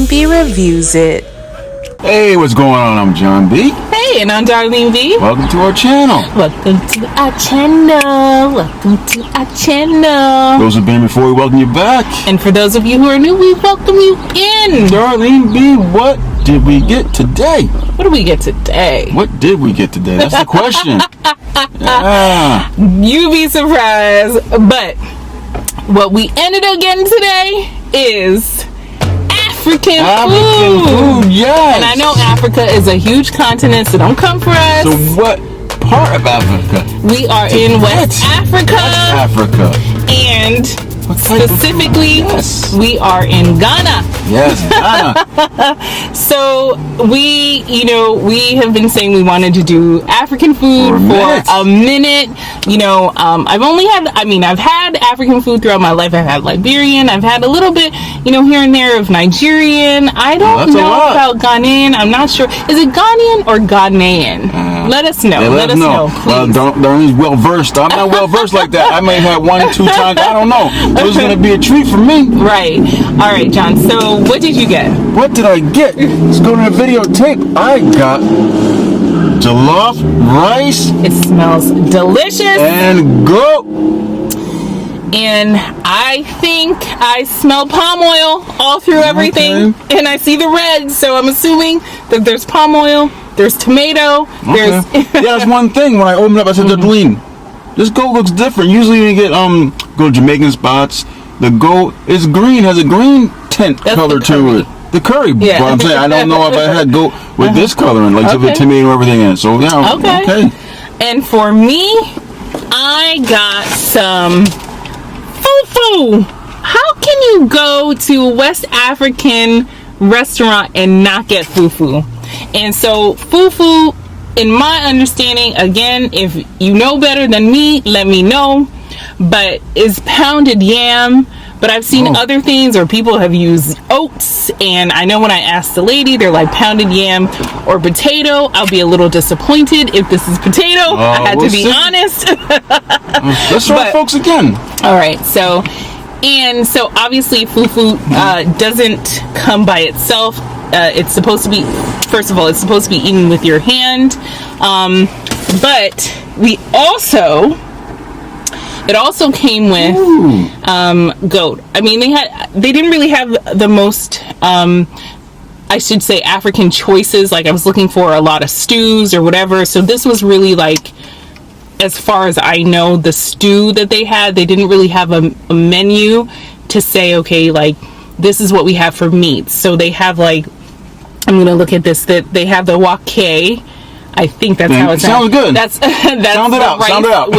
B reviews it. Hey, what's going on? I'm John B. Hey, and I'm Darlene B. Welcome to our channel. Welcome to our channel. Welcome to our channel. Those who've been before, we welcome you back. And for those of you who are new, we welcome you in. Darlene B, what did we get today? What did we get today? What did we get today? That's the question. Yeah. You'd be surprised. But what we ended up getting today is African food. Yes. And I know Africa is a huge continent, so don't come for us. So what part of Africa? We are in West Africa. West Africa. And specifically, we are in Ghana. Yes, Ghana. So we have been saying we wanted to do African food for a minute. I've had African food throughout my life. I've had Liberian. I've had a little bit, here and there of Nigerian. I don't know about Ghanaian. I'm not sure. Is it Ghanaian or Ghanaian? Let us know. Yeah, let us know. Please. Darlene's well versed. I'm not well versed like that. I may have 1-2 times. I don't know. It was going to be a treat for me. Right. All right, John. So what did you get? What did I get? Let's go to the videotape. I got jollof rice. It smells delicious. And goat. And I think I smell palm oil all through everything. Okay. And I see the red. So I'm assuming that there's palm oil. There's tomato. Okay. That's one thing. When I opened up, I said, Darlene, this goat looks different. Usually when you get go to Jamaican spots, the goat is green, has a green tint color to it. The curry. Yeah. But I'm saying I don't know if I had goat with this color and like the tomato and everything in it. So yeah. Okay. And for me, I got some Fufu. How can you go to a West African restaurant and not get Fufu? And so Fufu, in my understanding, again, if you know better than me, let me know, but it's pounded yam. But I've seen other things, or people have used oats, and I know when I asked the lady, they're like pounded yam or potato. I'll be a little disappointed if this is potato. I had to be honest. Let's try folks again. All right, so obviously Fufu doesn't come by itself. It's supposed to be, first of all, it's supposed to be eaten with your hand. But it also came with goat. I mean, they didn't really have the most, I should say, African choices. Like I was looking for a lot of stews or whatever. So this was really like, as far as I know, the stew that they had. They didn't really have a menu to say, okay, like this is what we have for meats. So they have like, I'm gonna look at this. That they have the wake. I think that's how it sounds. Good. That's sound it out. Rice sound it out.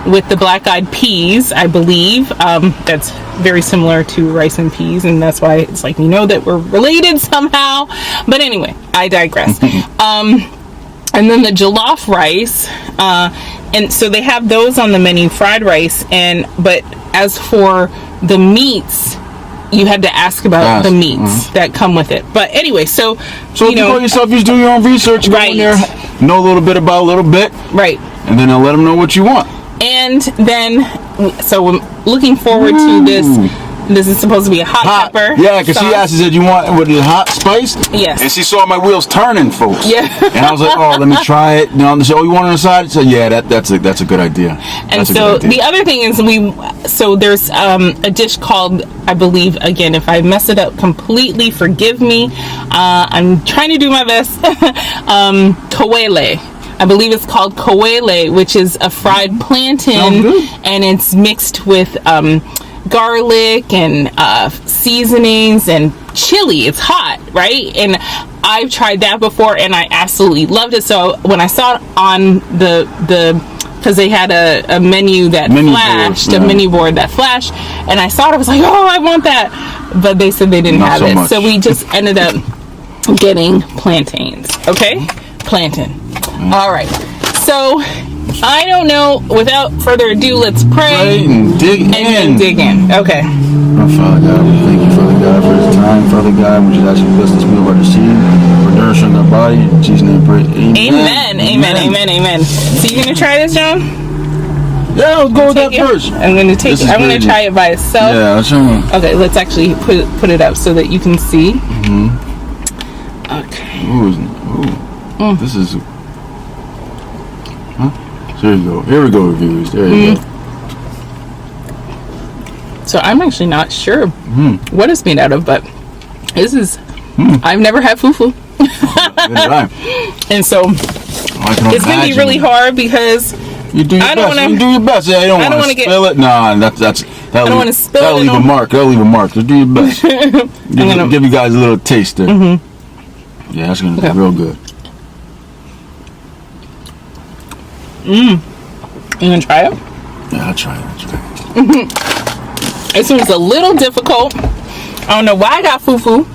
with the black-eyed peas, I believe. That's very similar to rice and peas, and that's why it's like that we're related somehow. But anyway, I digress. And then the jollof rice, and so they have those on the menu, fried rice. But as for the meats, you had to ask about the meats that come with it. But anyway, so if you call yourself, you just do your own research, go in there, know a little bit about a little bit, right? And then I'll let them know what you want. And then, so I'm looking forward to this. This is supposed to be a hot pepper. Yeah, because she asked, she said, you want with the hot spice? Yes. And she saw my wheels turning, folks. Yeah. And I was like, let me try it. And she said, you want it on the side? So yeah, that's a good idea. And so the other thing is there's a dish called, I believe, again, if I mess it up completely, forgive me. I'm trying to do my best. Kowele. I believe it's called kowele, which is a fried plantain, and it's mixed with garlic and seasonings and chili. It's hot, right? And I've tried that before and I absolutely loved it. So when I saw it on because they had a menu that flashed, a menu board that flashed, and I saw it, I was like, I want that. But they said they didn't have it. So we just ended up getting plantains. Okay? Plantain. All right. So I don't know. Without further ado, let's pray and dig in. Okay. Our Father God, we thank you, Father God, for this time. Father God, we just ask you to bless this meal by the seed, for nourishing our body. In Jesus' name, pray. Amen. Amen. So you gonna try this, John? Yeah, let's go with that Take it? first. I'm gonna take This it. is I'm gonna crazy. try it by itself. Yeah, let's show them. Okay, let's actually put it up so that you can see. Okay. Ooh. This is. Huh? There you go. Here we go, viewers. There you go. So I'm actually not sure what it's made out of, but this is. I've never had fufu, and so it's gonna be really hard because you do your I don't best. wanna- You do your best. Yeah, you don't I don't want to wanna spill it. Nah, that'll wanna spill that'll it leave a on- mark. That'll leave a mark. Just do your best. gonna- give you guys a little taste there. Yeah, that's gonna be real good. You gonna try it? Yeah, I'll try it. This one's a little difficult. I don't know why I got fufu.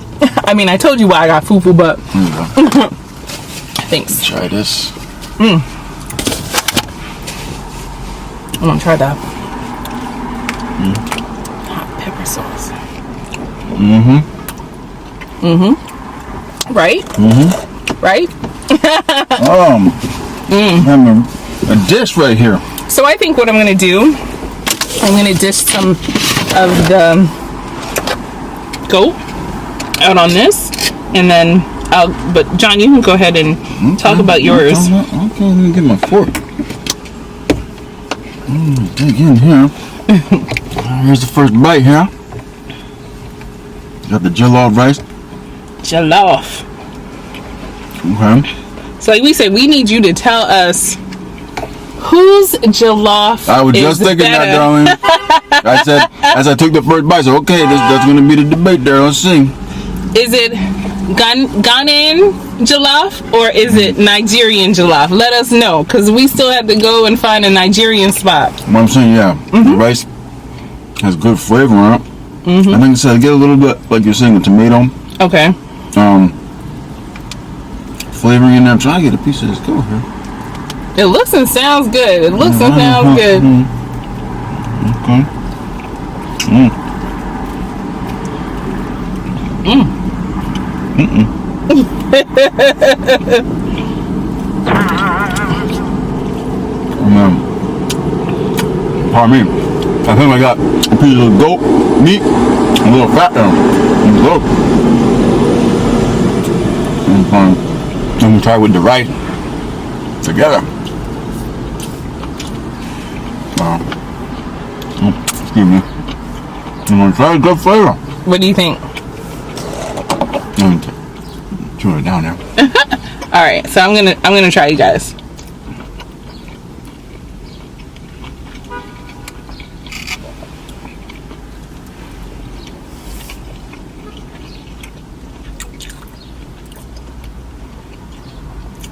I mean, I told you why I got fufu, but Here you go. thanks. Try this. I'm gonna try that hot pepper sauce. Right? Right? Having a dish right here. So I think what I'm gonna do, I'm gonna dish some of the goat out on this, and then but John, you can go ahead and talk about yours. Okay, let me get my fork. Dig in here. Here's the first bite here. Got the jollof rice. Jollof. Okay. So like we said, we need you to tell us whose jollof I was is just thinking better. that, darling. I said, as I took the first bite, so okay, that's going to be the debate there. Let's see. Is it Ghanaian jollof or is it Nigerian jollof? Let us know, because we still have to go and find a Nigerian spot. What I'm saying, yeah, the rice has good flavor on it. I think it said get a little bit, like you're saying, the tomato Okay. flavoring in there. I'm trying to get a piece of this goat here. It looks and sounds good. It looks and sounds good. Okay. Pardon me. I think I got a piece of goat meat, a little fat there. And goat. And we try with the rice together. Excuse me. I'm gonna try a good flavor. What do you think? Tune it down there. All right, so I'm gonna try, you guys.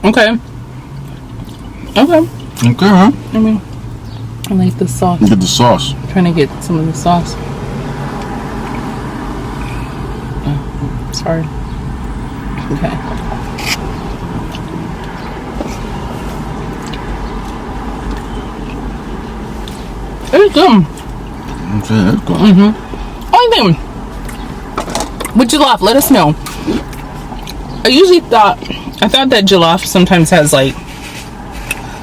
Okay. Okay. Okay, huh? I mean, I like the sauce. Get the sauce. I'm trying to get some of the sauce. Oh, sorry. Okay. It's good. Okay, that's good. Only thing with jollof, let us know. I thought that jollof sometimes has like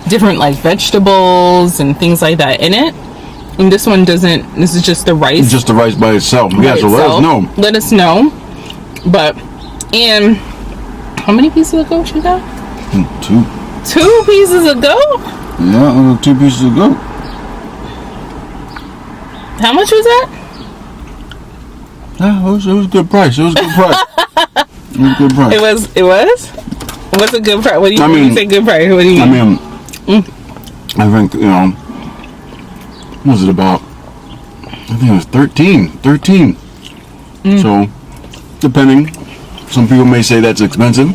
different like vegetables and things like that in it, and this one doesn't. This is just the rice. Just the rice by itself. Yeah, so let us know. Let us know. But and how many pieces of goat you got? 2. 2 pieces of goat. Yeah, 2 pieces of goat. How much was that? Yeah, it was a good price. It was a good price. It was a good price. It was. What's a good price? What do you, I mean, when you say good price? What do you mean? I think, what was it about? I think it was 13. So, depending. Some people may say that's expensive.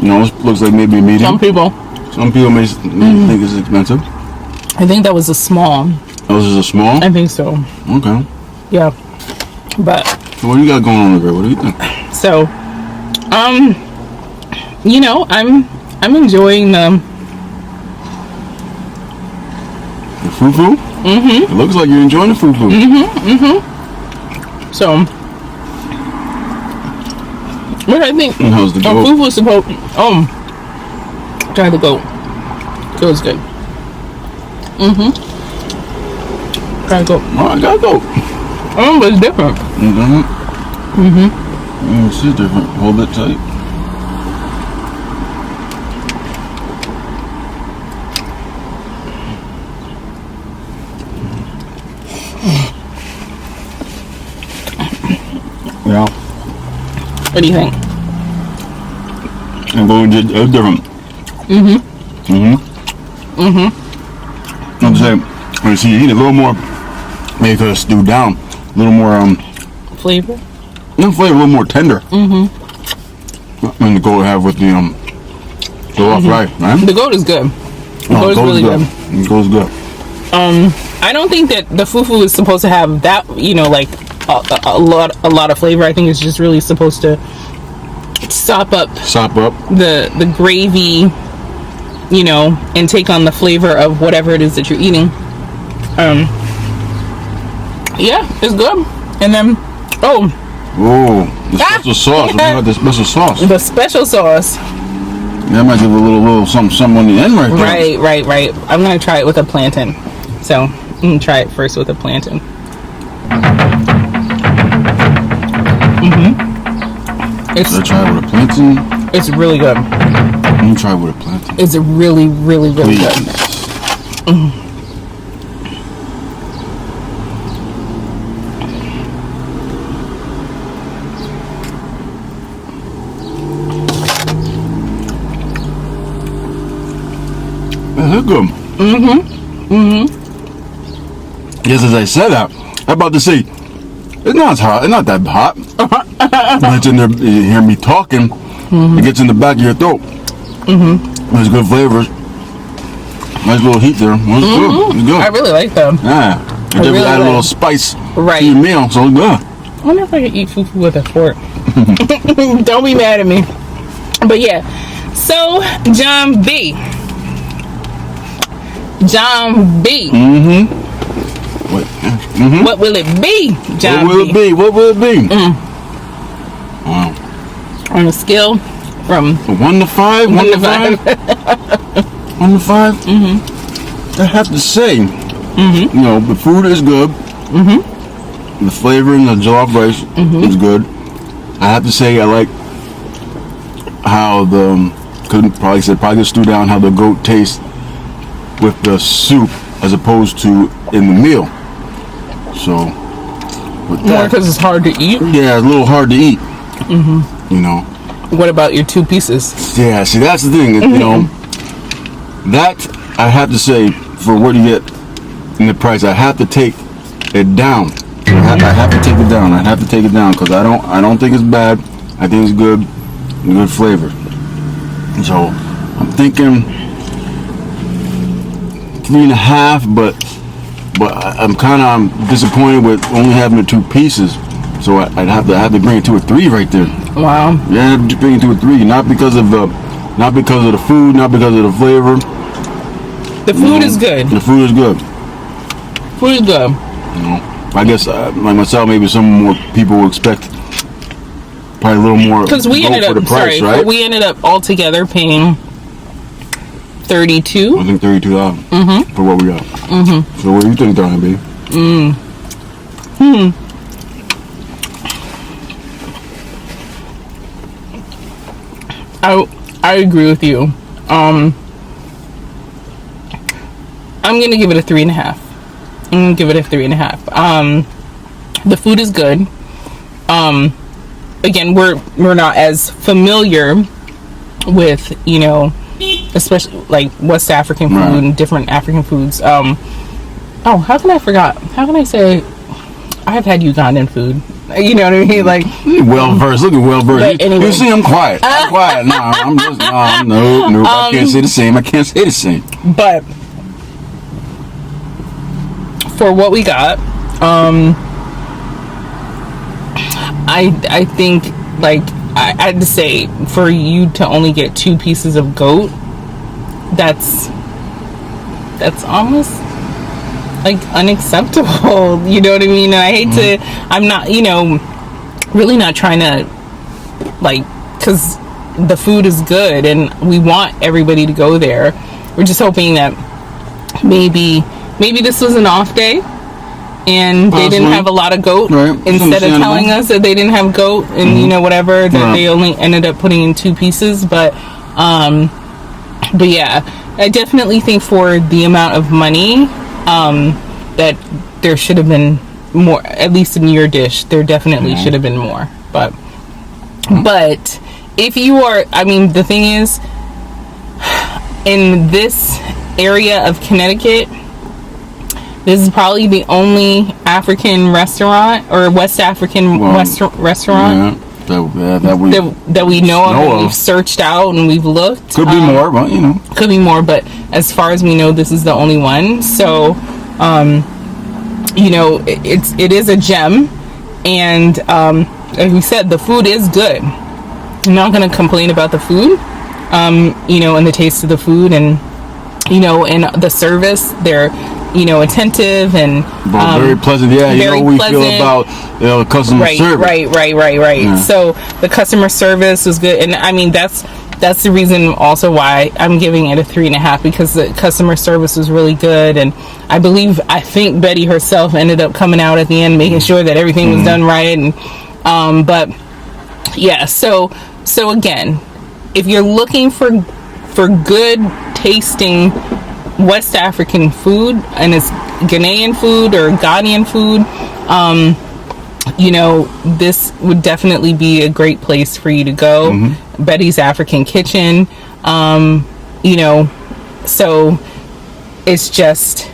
It looks like maybe a medium. Some people. Some people may think it's expensive. I think that was a small. Oh, this is a small? I think so. Okay. Yeah. But So what do you got going on over there? What do you think? so, I'm enjoying the fufu? It looks like you're enjoying the fufu. so. What I think? How's the goat? Fufu was supposed. Try the goat. It was good. try goat. Oh, I got goat. Oh, but it's different. This is different. Hold it tight. Yeah. What do you think? And goat is different. I'm saying, you see, you need a little more, maybe to stew down, a little more Flavor? no flavor, a little more tender. Than the goat I have with the jollof rice, right? The goat is good. The goat is really good. The goat is good. I don't think that the fufu is supposed to have that, like a lot of flavor. I think it's just really supposed to sop up the gravy, and take on the flavor of whatever it is that you're eating. Yeah, it's good. And then the special sauce. We got the special sauce. The special sauce. That might give a little something on the end right there. Right. I'm gonna try it with a plantain. So I'm gonna try it first with a plantain. Let's try it with a plantain. It's really good. Let me try it with a plantain. It's really good. That's good. Yes, as I said that, I'm about to say, it's not hot. It's not that hot. When it's in there, you hear me talking, it gets in the back of your throat. There's good flavors. Nice little heat there. Well, it's good. It's good. I really like them. Yeah. You just really add a like little spice Right. to your meal, so it's good. I wonder if I could eat fufu with a fork. Don't be mad at me. But yeah. So, John B. Wait. What will it be, John What will it be? What will it be? Wow. On a scale from 1 to 5? 1 to 5? 1 to 5? I have to say, the food is good. The flavor in the jollof rice is good. I have to say, I like how probably stew down how the goat tastes with the soup as opposed to in the meal. So, with more that, because it's hard to eat. yeah, it's a little hard to eat. What about your 2 pieces? Yeah, see, that's the thing. That I have to say, for what you get in the price, I have to take it down. I have to take it down. I have to take it down because I don't think it's bad. I think it's good flavor. So I'm thinking 3.5, but I'm kind of disappointed with only having the 2 pieces. So I'd have to bring it to a 3 right there. Wow. Yeah, I'd have to bring it to a 3, not because of the food, not because of the flavor. The food is good. The food is good. Food is good. I guess like myself, maybe some more people will expect probably a little more. Because we ended up, right? we ended up altogether paying $32. I think $32 for what we got. So what do you think, Donnie B? I agree with you. I'm gonna give it a 3.5. I'm gonna give it a 3.5. The food is good. Again, we're not as familiar with, especially like West African food and different African foods. How can I say I have had Ugandan food? You know what I mean? Like, well versed. Look at well versed. Anyway. You see, I'm quiet. I'm quiet. No, I'm just no. I can't say the same. But for what we got, I think like I had to say, for you to only get 2 pieces of goat, that's almost like unacceptable. You know what I mean? And I hate to, I'm not, really not trying to, like, because the food is good and we want everybody to go there. We're just hoping that maybe this was an off day and they didn't have a lot of goat, right. instead of telling us that they didn't have goat and you know whatever, that they only ended up putting in 2 pieces. But yeah, I definitely think for the amount of money that there should have been more, at least in your dish. There definitely should have been more. But if you are, I mean, the thing is, in this area of Connecticut, this is probably the only African restaurant or West African restaurant that we know of, and we've searched out and we've looked. Could be more, but you know. Could be more, but as far as we know, this is the only one. So, you know, it is a gem, and like we said, the food is good. I'm not going to complain about the food, you know, and the taste of the food, and you know, and the service. They're, you know, attentive and very pleasant. Yeah, you know what we feel about customer service. Right. Yeah. So the customer service was good, and I mean that's the reason also why I'm giving it a 3.5, because the customer service was really good, and I think Betty herself ended up coming out at the end, making sure that everything was done right, and but yeah. So again, if you're looking for good tasting West African food, and it's Ghanaian food or Ghanaian food, you know, this would definitely be a great place for you to go. Betty's African Kitchen, you know, so it's just,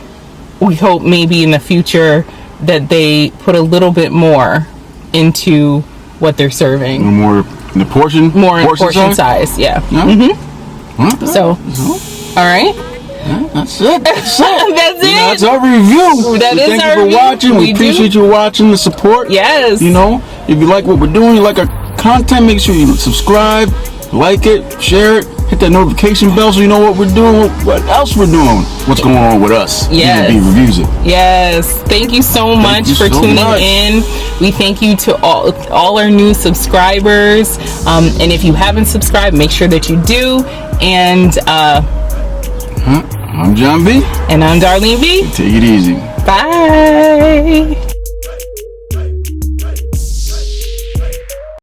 we hope maybe in the future that they put a little bit more into what they're serving. More in the portion size. Yeah. So, all right. That's it. That's it. That's our review. Thank you for watching. We appreciate you watching, the support. Yes. You know, if you like what we're doing, you like our content, make sure you subscribe, like it, share it, hit that notification bell so you know what we're doing, what else we're doing, what's going on with us. Yes. B Reviews it. Yes. Thank you so much for tuning in. We thank you to all our new subscribers. And if you haven't subscribed, make sure that you do. And I'm John B. And I'm Darlene B. Take it easy. Bye.